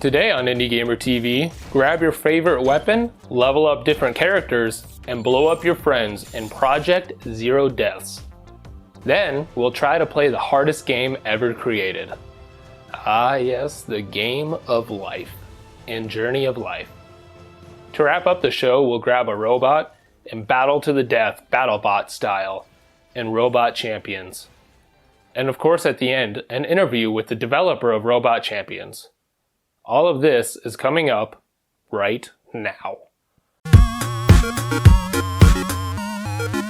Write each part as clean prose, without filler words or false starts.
Today on Indie Gamer TV, grab your favorite weapon, level up different characters, and blow up your friends in Project Zero Deaths. Then, we'll try to play the hardest game ever created. Ah yes, the game of life and journey of life. To wrap up the show, we'll grab a robot and battle to the death, BattleBot style, and Robot Champions. And of course at the end, an interview with the developer of Robot Champions. All of this is coming up right now.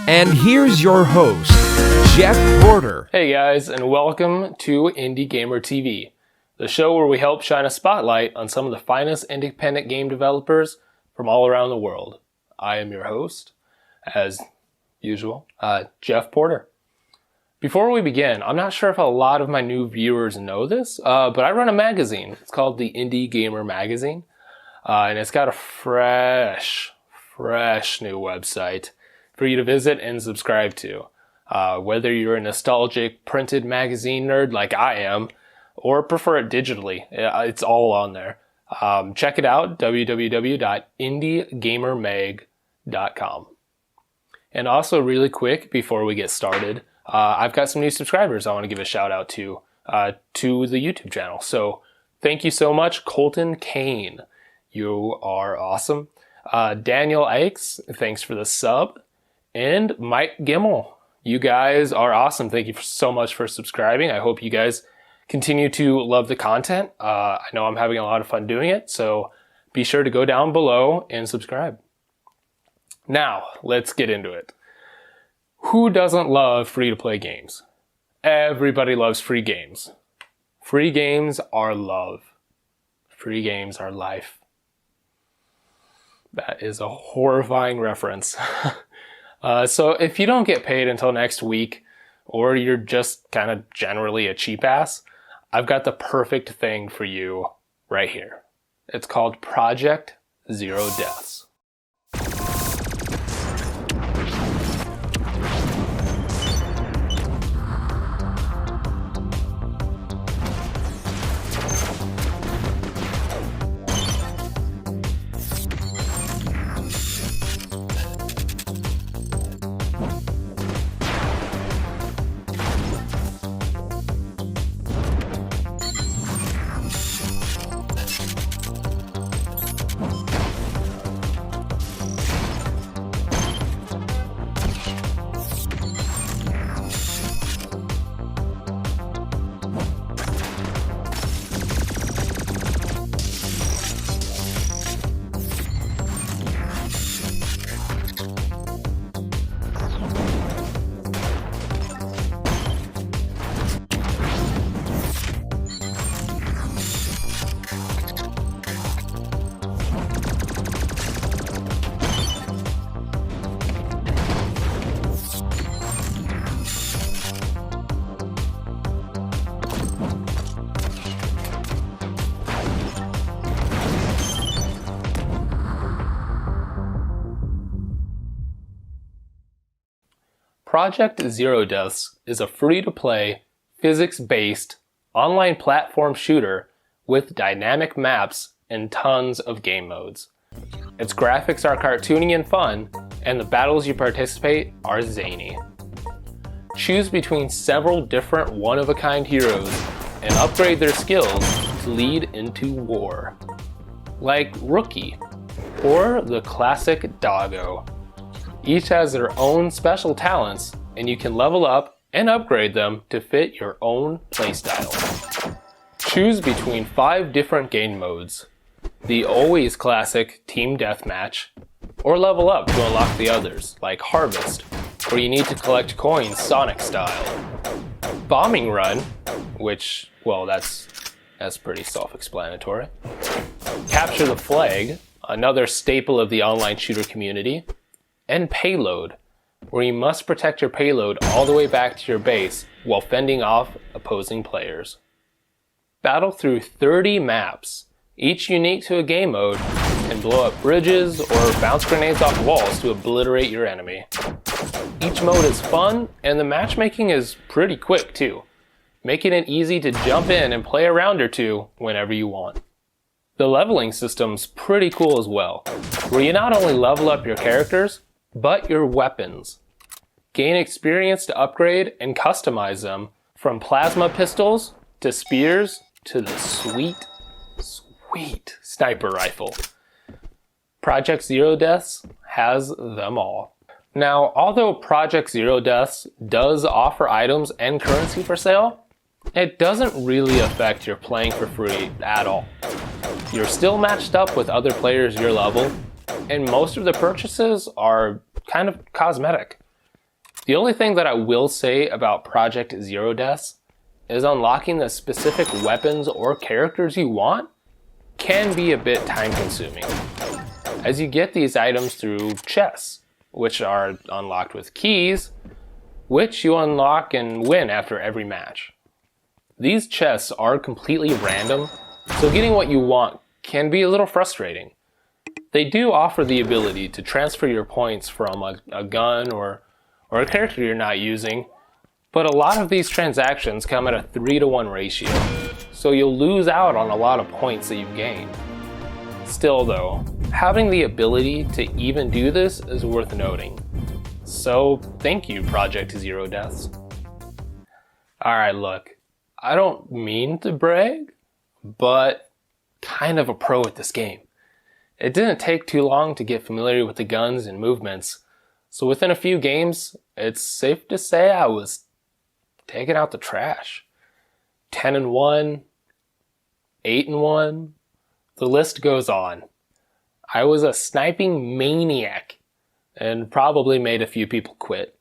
And here's your host, Jeff Porter. Hey guys, and welcome to Indie Gamer TV, the show where we help shine a spotlight on some of the finest independent game developers from all around the world. I am your host, as usual, Jeff Porter. Before we begin, I'm not sure if a lot of my new viewers know this, but I run a magazine. It's called the Indie Gamer Magazine, and it's got a fresh new website for you to visit and subscribe to. Whether you're a nostalgic printed magazine nerd like I am, or prefer it digitally, it's all on there. Check it out, www.indiegamermag.com. And also really quick, before we get started, I've got some new subscribers I want to give a shout out to the YouTube channel. So thank you so much, Colton Kane. You are awesome. Daniel Ikes, thanks for the sub. And Mike Gimmel, you guys are awesome. Thank you so much for subscribing. I hope you guys continue to love the content. I know I'm having a lot of fun doing it, so be sure to go down below and subscribe. Now, let's get into it. Who doesn't love free-to-play games? Everybody loves free games. Free games are love. Free games are life. That is a horrifying reference. So if you don't get paid until next week, or you're just kind of generally a cheap ass, I've got the perfect thing for you right here. It's called Project Zero Deaths. Project Zero Deaths is a free-to-play, physics-based, online platform shooter with dynamic maps and tons of game modes. Its graphics are cartoony and fun, and the battles you participate are zany. Choose between several different one-of-a-kind heroes and upgrade their skills to lead into war. Like Rookie, or the classic Doggo. Each has their own special talents, and you can level up and upgrade them to fit your own playstyle. Choose between 5 different game modes. The always classic Team Deathmatch, or level up to unlock the others, like Harvest, where you need to collect coins Sonic style. Bombing Run, which, well, that's pretty self-explanatory. Capture the Flag, another staple of the online shooter community. And Payload, where you must protect your payload all the way back to your base while fending off opposing players. Battle through 30 maps, each unique to a game mode, and blow up bridges or bounce grenades off walls to obliterate your enemy. Each mode is fun, and the matchmaking is pretty quick too, making it easy to jump in and play a round or two whenever you want. The leveling system's pretty cool as well, where you not only level up your characters, but your weapons. Gain experience to upgrade and customize them, from plasma pistols to spears to the sweet sniper rifle. Project Zero Deaths has them all. Now, although Project Zero Deaths does offer items and currency for sale, it doesn't really affect your playing for free at all. You're still matched up with other players your level, and most of the purchases are kind of cosmetic. The only thing that I will say about Project Zero Deaths is unlocking the specific weapons or characters you want can be a bit time consuming, as you get these items through chests, which are unlocked with keys, which you unlock and win after every match. These chests are completely random, so getting what you want can be a little frustrating. They do offer the ability to transfer your points from a gun or a character you're not using, but a lot of these transactions come at a 3-to-1 ratio, so you'll lose out on a lot of points that you've gained. Still though, having the ability to even do this is worth noting. So thank you, Project Zero Deaths. Alright, look, I don't mean to brag, but kind of a pro at this game. It didn't take too long to get familiar with the guns and movements, so within a few games, it's safe to say I was taking out the trash. 10-1, 8-1, the list goes on. I was a sniping maniac and probably made a few people quit.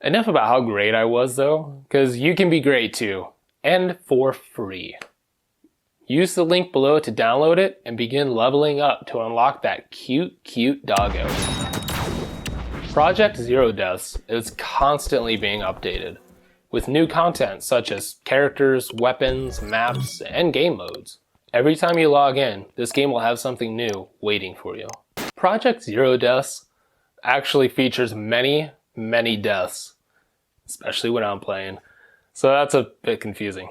Enough about how great I was though, because you can be great too, and for free. Use the link below to download it and begin leveling up to unlock that cute doggo. Project Zero Deaths is constantly being updated, with new content such as characters, weapons, maps, and game modes. Every time you log in, this game will have something new waiting for you. Project Zero Deaths actually features many deaths, especially when I'm playing, so that's a bit confusing.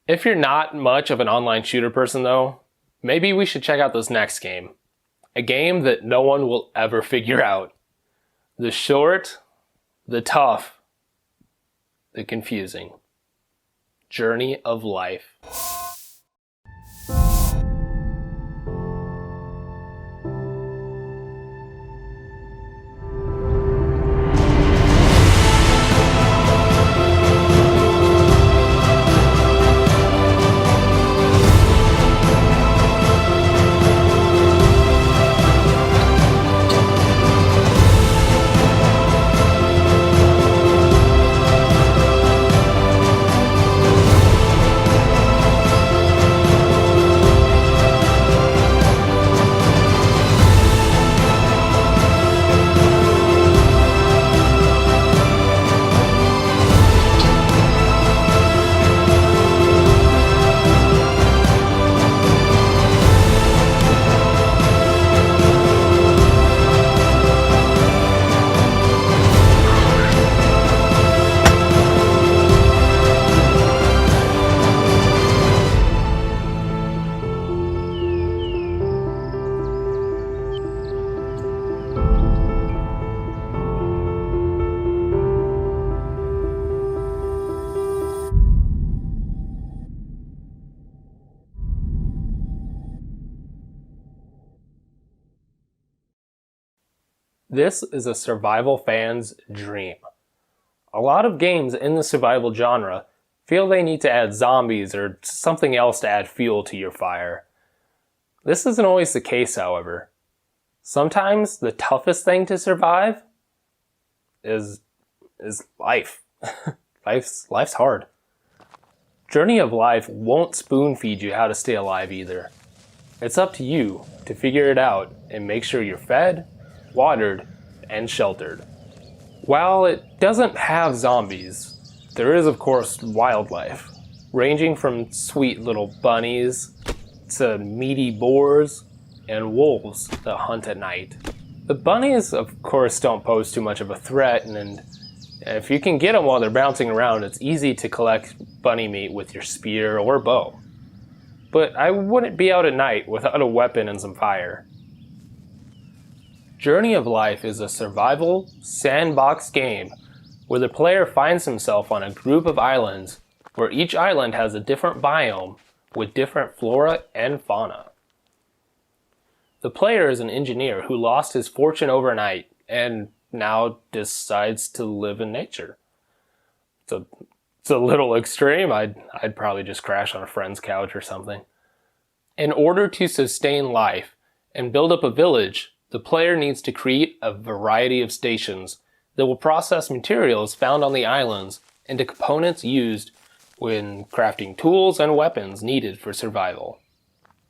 If you're not much of an online shooter person though, maybe we should check out this next game. A game that no one will ever figure out. The short, the tough, the confusing. Journey of Life. This is a survival fan's dream. A lot of games in the survival genre feel they need to add zombies or something else to add fuel to your fire. This isn't always the case, however. Sometimes the toughest thing to survive is life. Life's hard. Journey of Life won't spoon feed you how to stay alive either. It's up to you to figure it out and make sure you're fed, watered, and sheltered. While it doesn't have zombies, there is of course wildlife, ranging from sweet little bunnies to meaty boars and wolves that hunt at night. The bunnies of course don't pose too much of a threat, and if you can get them while they're bouncing around, it's easy to collect bunny meat with your spear or bow. but I wouldn't be out at night without a weapon and some fire. Journey of Life is a survival, sandbox game where the player finds himself on a group of islands where each island has a different biome with different flora and fauna. The player is an engineer who lost his fortune overnight and now decides to live in nature. It's a little extreme. I'd probably just crash on a friend's couch or something. In order to sustain life and build up a village, the player needs to create a variety of stations that will process materials found on the islands into components used when crafting tools and weapons needed for survival.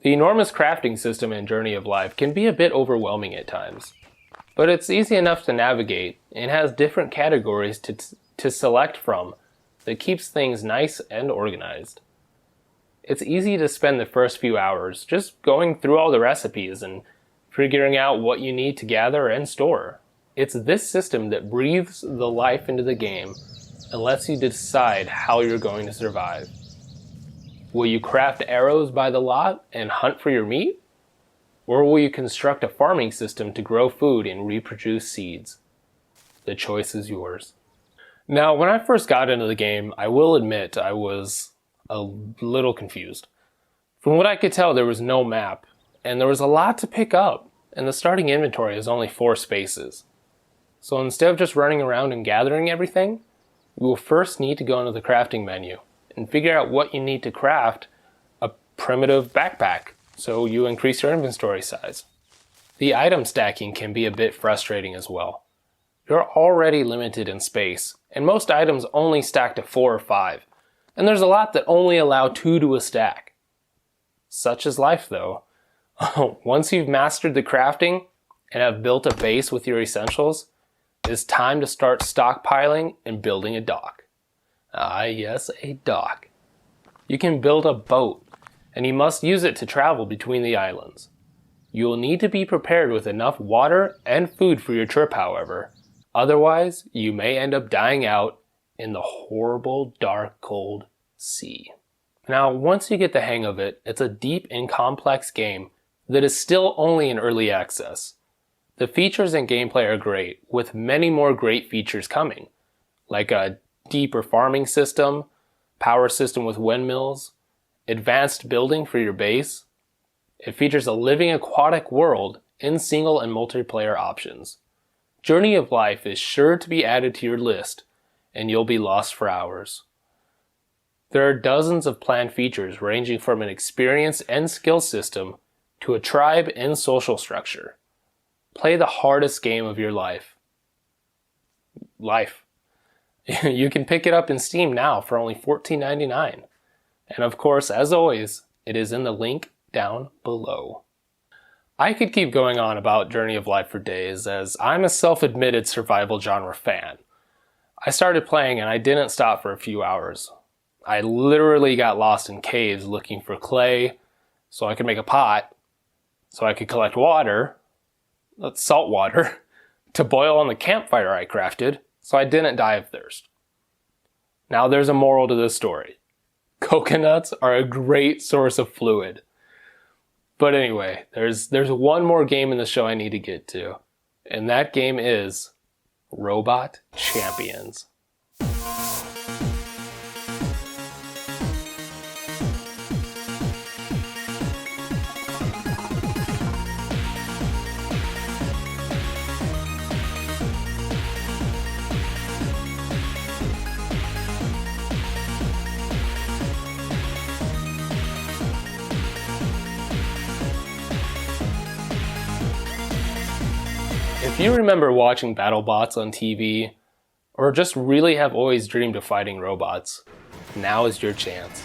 The enormous crafting system in Journey of Life can be a bit overwhelming at times, but it's easy enough to navigate and has different categories to select from that keeps things nice and organized. It's easy to spend the first few hours just going through all the recipes and figuring out what you need to gather and store. It's this system that breathes the life into the game and lets you decide how you're going to survive. Will you craft arrows by the lot and hunt for your meat? Or will you construct a farming system to grow food and reproduce seeds? The choice is yours. Now, when I first got into the game, I will admit I was a little confused. From what I could tell, there was no map, and there was a lot to pick up, and the starting inventory is only 4 spaces. So instead of just running around and gathering everything, you will first need to go into the crafting menu and figure out what you need to craft a primitive backpack, so you increase your inventory size. The item stacking can be a bit frustrating as well. You're already limited in space, and most items only stack to 4 or 5, and there's a lot that only allow 2 to a stack. Such is life though. Once you've mastered the crafting and have built a base with your essentials, it's time to start stockpiling and building a dock. Ah yes, a dock. You can build a boat, and you must use it to travel between the islands. You will need to be prepared with enough water and food for your trip, however. Otherwise, you may end up dying out in the horrible, dark, cold sea. Now, once you get the hang of it, it's a deep and complex game that is still only in early access. The features and gameplay are great, with many more great features coming, like a deeper farming system, power system with windmills, advanced building for your base. It features a living aquatic world in single and multiplayer options. Journey of Life is sure to be added to your list, and you'll be lost for hours. There are dozens of planned features ranging from an experience and skill system to a tribe and social structure. Play the hardest game of your life. You can pick it up in Steam now for only $14.99. And of course, as always, it is in the link down below. I could keep going on about Journey of Life for days, as I'm a self-admitted survival genre fan. I started playing and I didn't stop for a few hours. I literally got lost in caves looking for clay, so I could make a pot, so I could collect water, that's salt water, to boil on the campfire I crafted, so I didn't die of thirst. Now there's a moral to this story. Coconuts are a great source of fluid. But anyway, there's one more game in the show I need to get to, and that game is Robot Champions. If you remember watching BattleBots on TV, or just really have always dreamed of fighting robots, now is your chance.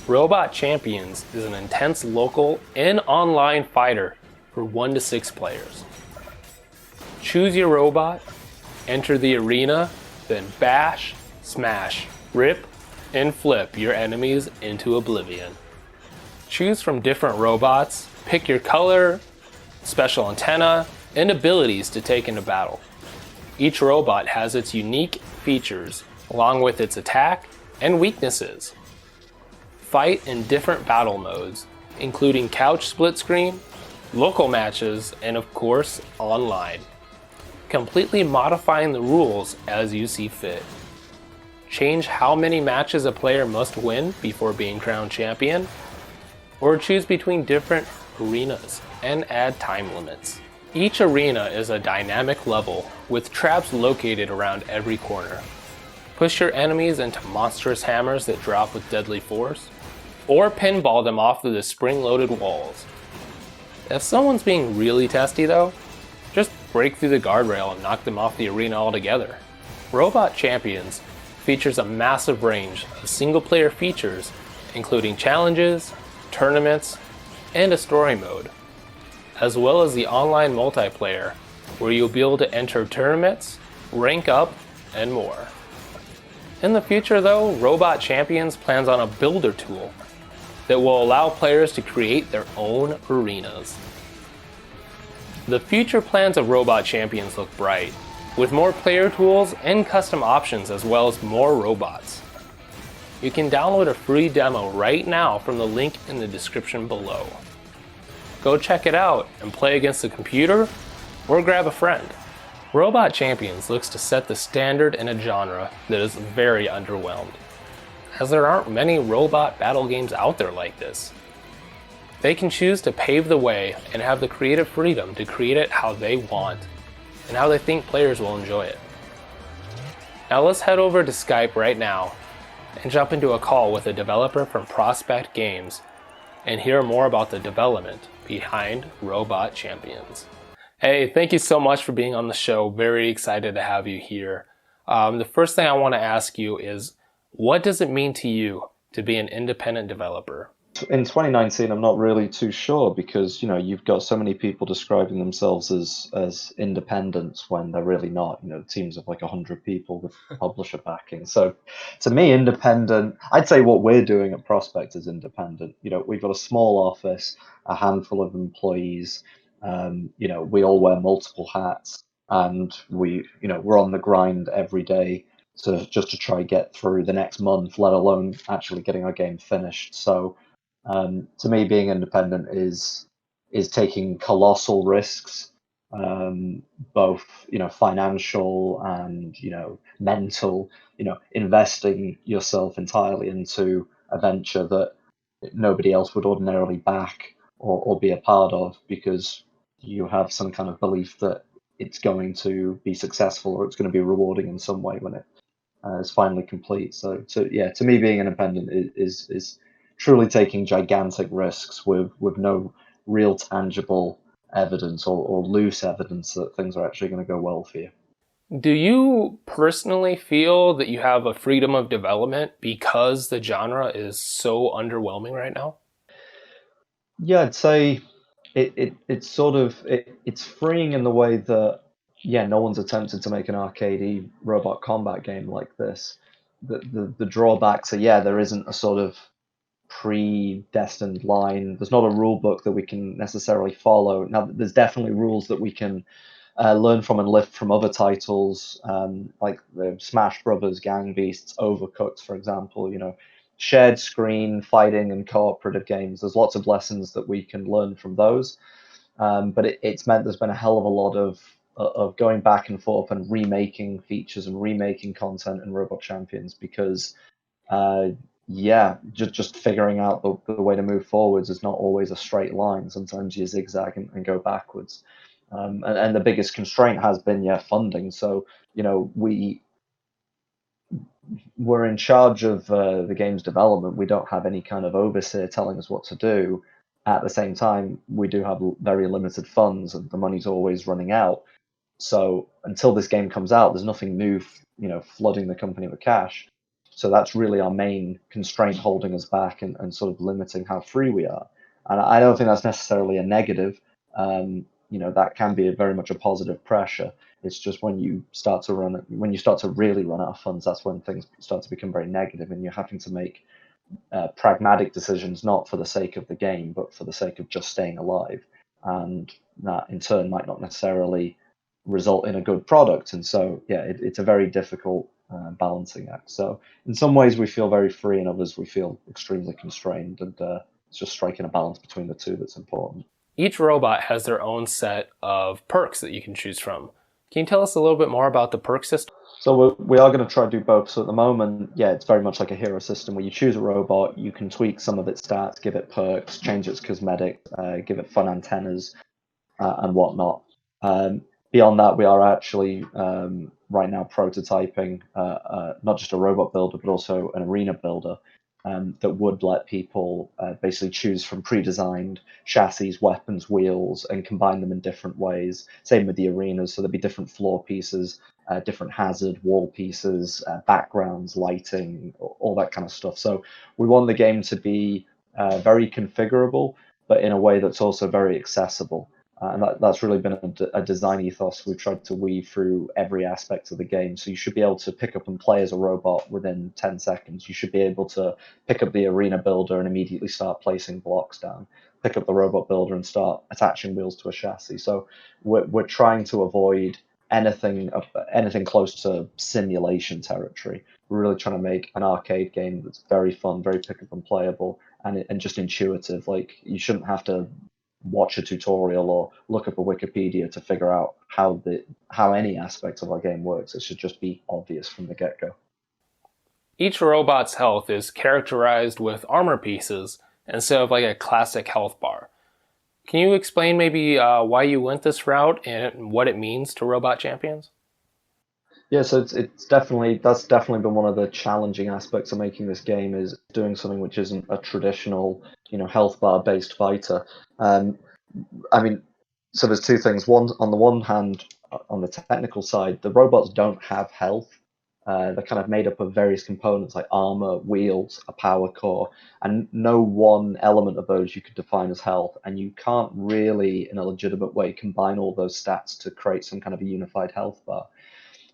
Robot Champions is an intense local and online fighter for 1 to 6 players. Choose your robot, enter the arena, then bash, smash, rip, and flip your enemies into oblivion. Choose from different robots, pick your color, special antenna, and abilities to take into battle. Each robot has its unique features, along with its attack and weaknesses. fight in different battle modes, including couch split screen, local matches, and of course, online, completely modifying the rules as you see fit. Change how many matches a player must win before being crowned champion, or choose between different arenas and add time limits. Each arena is a dynamic level with traps located around every corner. Push your enemies into monstrous hammers that drop with deadly force, or pinball them off of the spring-loaded walls. If someone's being really testy though, just break through the guardrail and knock them off the arena altogether. Robot Champions features a massive range of single-player features, including challenges, tournaments, and a story mode, as well as the online multiplayer, where you'll be able to enter tournaments, rank up, and more. In the future though, Robot Champions plans on a builder tool that will allow players to create their own arenas. The future plans of Robot Champions look bright, with more player tools and custom options as well as more robots. You can download a free demo right now from the link in the description below. Go check it out and play against the computer or grab a friend. Robot Champions looks to set the standard in a genre that is very underwhelmed, as there aren't many robot battle games out there like this. They can choose to pave the way and have the creative freedom to create it how they want and how they think players will enjoy it. Now let's head over to Skype right now and jump into a call with a developer from Prospect Games and hear more about the development behind Robot Champions. Hey, thank you so much for being on the show. Very excited to have you here. The first thing I want to ask you is, what does it mean to you to be an independent developer? In 2019, I'm not really too sure because, you've got so many people describing themselves as independents when they're really not, teams of like 100 people with publisher backing. So to me, independent, I'd say what we're doing at Prospect is independent. We've got a small office, a handful of employees, we all wear multiple hats and we're on the grind every day to try get through the next month, let alone actually getting our game finished. So to me, being independent is taking colossal risks, both financial and mental. Investing yourself entirely into a venture that nobody else would ordinarily back or be a part of because you have some kind of belief that it's going to be successful or it's going to be rewarding in some way when it is finally complete. So to me, being independent is truly taking gigantic risks with no real tangible evidence or loose evidence that things are actually going to go well for you. Do you personally feel that you have a freedom of development because the genre is so underwhelming right now? Yeah, I'd say it's freeing in the way that no one's attempted to make an arcadey robot combat game like this. The drawbacks are there isn't a sort of predestined line. There's not a rule book that we can necessarily follow. Now, there's definitely rules that we can learn from and lift from other titles, like the Smash Brothers, Gang Beasts, Overcooked, for example. Shared screen fighting and cooperative games. There's lots of lessons that we can learn from those. But it's meant there's been a hell of a lot of going back and forth and remaking features and remaking content in Robot Champions because just figuring out the way to move forwards is not always a straight line. Sometimes you zigzag and go backwards. And the biggest constraint has been funding. So we're in charge of the game's development. We don't have any kind of overseer telling us what to do. At the same time, we do have very limited funds, and the money's always running out. So until this game comes out, there's nothing new, flooding the company with cash. So that's really our main constraint holding us back and sort of limiting how free we are. And I don't think that's necessarily a negative. That can be very much a positive pressure. It's just when you start to really run out of funds, that's when things start to become very negative, and you're having to make pragmatic decisions, not for the sake of the game, but for the sake of just staying alive. And that in turn might not necessarily result in a good product. And so, it's a very difficult balancing act. So in some ways we feel very free, and others we feel extremely constrained, and it's just striking a balance between the two that's important. Each robot has their own set of perks that you can choose from. Can you tell us a little bit more about the perk system? So we are going to try to do both. So at the moment, yeah, it's very much like a hero system where you choose a robot, you can tweak some of its stats, give it perks, change its cosmetics, give it fun antennas, and whatnot. Beyond that, we are actually right now prototyping not just a robot builder, but also an arena builder that would let people basically choose from pre-designed chassis, weapons, wheels, and combine them in different ways. Same with the arenas, so there'd be different floor pieces, different hazard wall pieces, backgrounds, lighting, all that kind of stuff. So we want the game to be very configurable, but in a way that's also very accessible. And that's really been a design ethos we've tried to weave through every aspect of the game. So you should be able to pick up and play as a robot within 10 seconds. You should be able to pick up the arena builder and immediately start placing blocks down. Pick up the robot builder and start attaching wheels to a chassis. So we're trying to avoid anything close to simulation territory. We're really trying to make an arcade game that's very fun, very pick up and playable, and just intuitive. Like, you shouldn't have to watch a tutorial or look up a Wikipedia to figure out how any aspect of our game works. It should just be obvious from the get-go. Each robot's health is characterized with armor pieces instead of like a classic health bar. Can you explain maybe why you went this route and what it means to robot champions? Yeah, so it's definitely been one of the challenging aspects of making this game, is doing something which isn't a traditional, health bar based fighter. I mean, so there's two things. One, on the one hand, on the technical side, the robots don't have health. They're kind of made up of various components like armor, wheels, a power core, and no one element of those you could define as health. And you can't really, in a legitimate way, combine all those stats to create some kind of a unified health bar.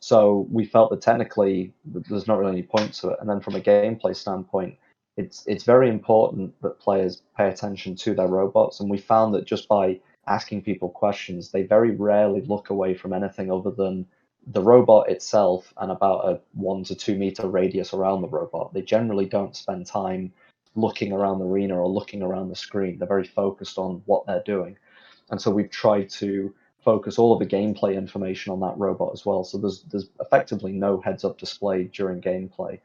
So we felt that technically there's not really any point to it. And then from a gameplay standpoint, it's very important that players pay attention to their robots. And we found that just by asking people questions, they very rarely look away from anything other than the robot itself and about a 1 to 2 meter radius around the robot. They generally don't spend time looking around the arena or looking around the screen. They're very focused on what they're doing. And so we've tried to focus all of the gameplay information on that robot as well. So there's effectively no heads-up display during gameplay.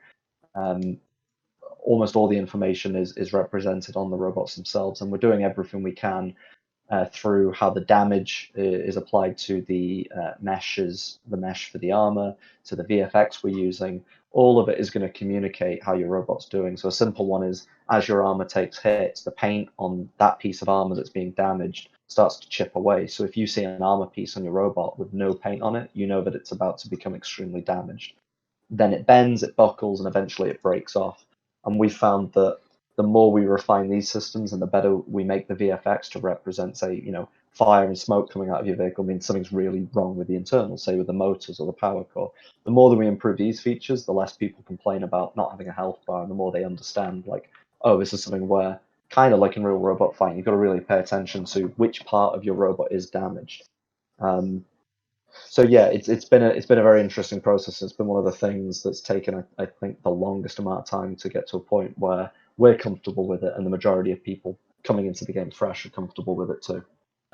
Almost all the information is represented on the robots themselves, and we're doing everything we can through how the damage is applied to the meshes, the mesh for the armor, to the VFX we're using. All of it is going to communicate how your robot's doing. So a simple one is, as your armor takes hits, the paint on that piece of armor that's being damaged starts to chip away. So if you see an armor piece on your robot with no paint on it, you know that it's about to become extremely damaged. Then it bends, it buckles, and eventually it breaks off. And we found that the more we refine these systems and the better we make the VFX to represent, say, fire and smoke coming out of your vehicle means something's really wrong with the internals, say with the motors or the power core. The more that we improve these features, the less people complain about not having a health bar, and the more they understand, like, oh, this is something where, kind of like in real robot fighting, you've got to really pay attention to which part of your robot is damaged. So yeah, it's been a very interesting process. It's been one of the things that's taken, I think, the longest amount of time to get to a point where we're comfortable with it, and the majority of people coming into the game fresh are comfortable with it too.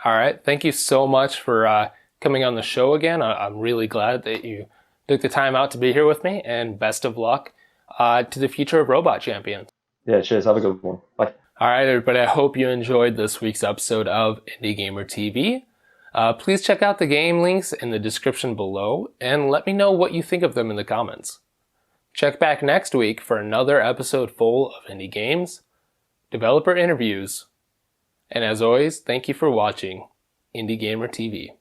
All right. Thank you so much for coming on the show again. I'm really glad that you took the time out to be here with me, and best of luck to the future of Robot Champions. Yeah, cheers. Have a good one. Bye. All right, everybody. I hope you enjoyed this week's episode of Indie Gamer TV. Please check out the game links in the description below and let me know what you think of them in the comments. Check back next week for another episode full of indie games, developer interviews, and as always, thank you for watching Indie Gamer TV.